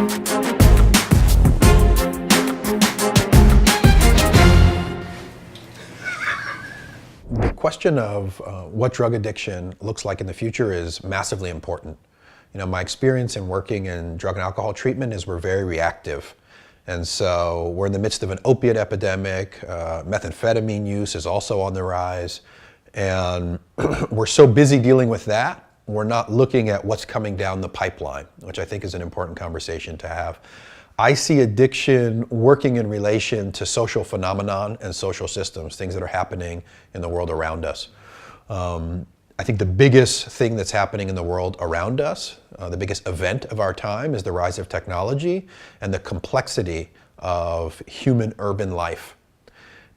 The question of what drug addiction looks like in the future is massively important. You know, my experience in working in drug and alcohol treatment is we're very reactive. And so we're in the midst of an opiate epidemic. Methamphetamine use is also on the rise. And we're so busy dealing with that, we're not looking at what's coming down the pipeline, which I think is an important conversation to have. I see addiction working in relation to social phenomenon and social systems, things that are happening in the world around us. I think the biggest thing that's happening in the world around us, the biggest event of our time, is the rise of technology and the complexity of human urban life.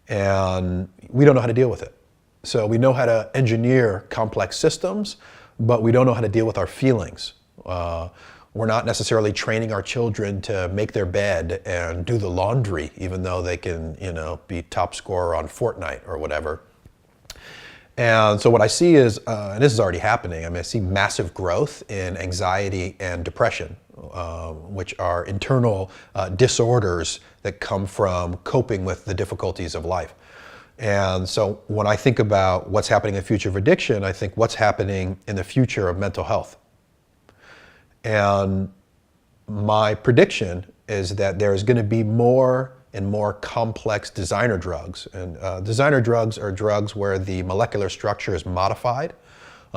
And we don't know how to deal with it. So we know how to engineer complex systems, but we don't know how to deal with our feelings. We're not necessarily training our children to make their bed and do the laundry, even though they can, you know, be top scorer on Fortnite or whatever. And so what I see is, and this is already happening, I see massive growth in anxiety and depression, which are internal disorders that come from coping with the difficulties of life. And so when I think about what's happening in the future of addiction, I think what's happening in the future of mental health. And my prediction is that there is going to be more and more complex designer drugs. And designer drugs are drugs where the molecular structure is modified,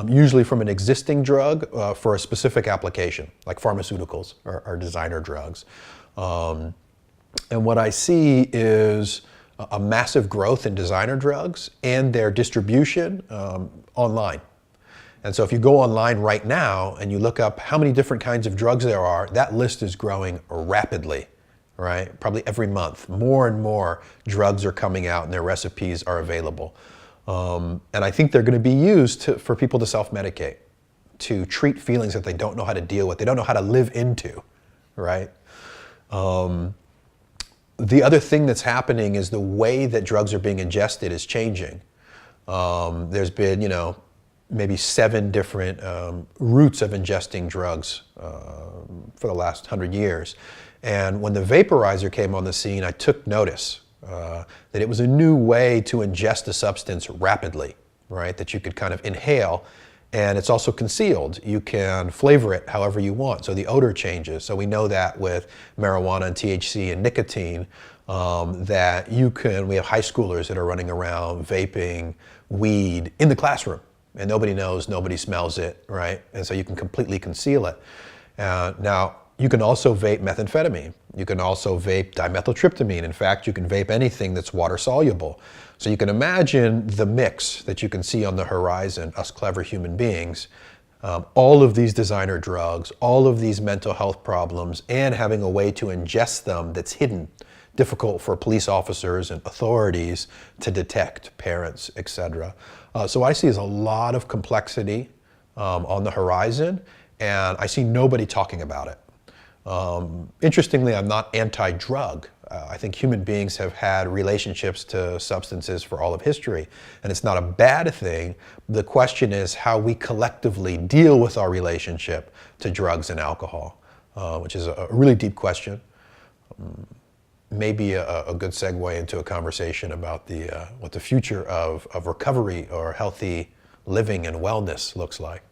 usually from an existing drug for a specific application, like pharmaceuticals are designer drugs. And what I see is a massive growth in designer drugs and their distribution online. And so if you go online right now and you look up how many different kinds of drugs there are, that list is growing rapidly, right? Probably every month. More and more drugs are coming out and their recipes are available. And I think they're going to be used for people to self-medicate, to treat feelings that they don't know how to deal with, they don't know how to live into, right? The other thing that's happening is the way that drugs are being ingested is changing. There's been, you know, maybe 7 different routes of ingesting drugs for the last 100 years. And when the vaporizer came on the scene, I took notice that it was a new way to ingest a substance rapidly, right? That you could kind of inhale, and it's also concealed. You can flavor it however you want, so the odor changes. So we know that with marijuana and THC and nicotine, that we have high schoolers that are running around vaping weed in the classroom. And nobody knows, nobody smells it, right? And so you can completely conceal it. Now, you can also vape methamphetamine. You can also vape dimethyltryptamine. In fact, you can vape anything that's water soluble. So you can imagine the mix that you can see on the horizon, us clever human beings, all of these designer drugs, all of these mental health problems, and having a way to ingest them that's hidden, difficult for police officers and authorities to detect, parents, etc. So I see there's a lot of complexity on the horizon, and I see nobody talking about it. Interestingly, I'm not anti-drug. I think human beings have had relationships to substances for all of history, and it's not a bad thing. The question is how we collectively deal with our relationship to drugs and alcohol, which is a really deep question. Maybe a good segue into a conversation about what the future of recovery or healthy living and wellness looks like.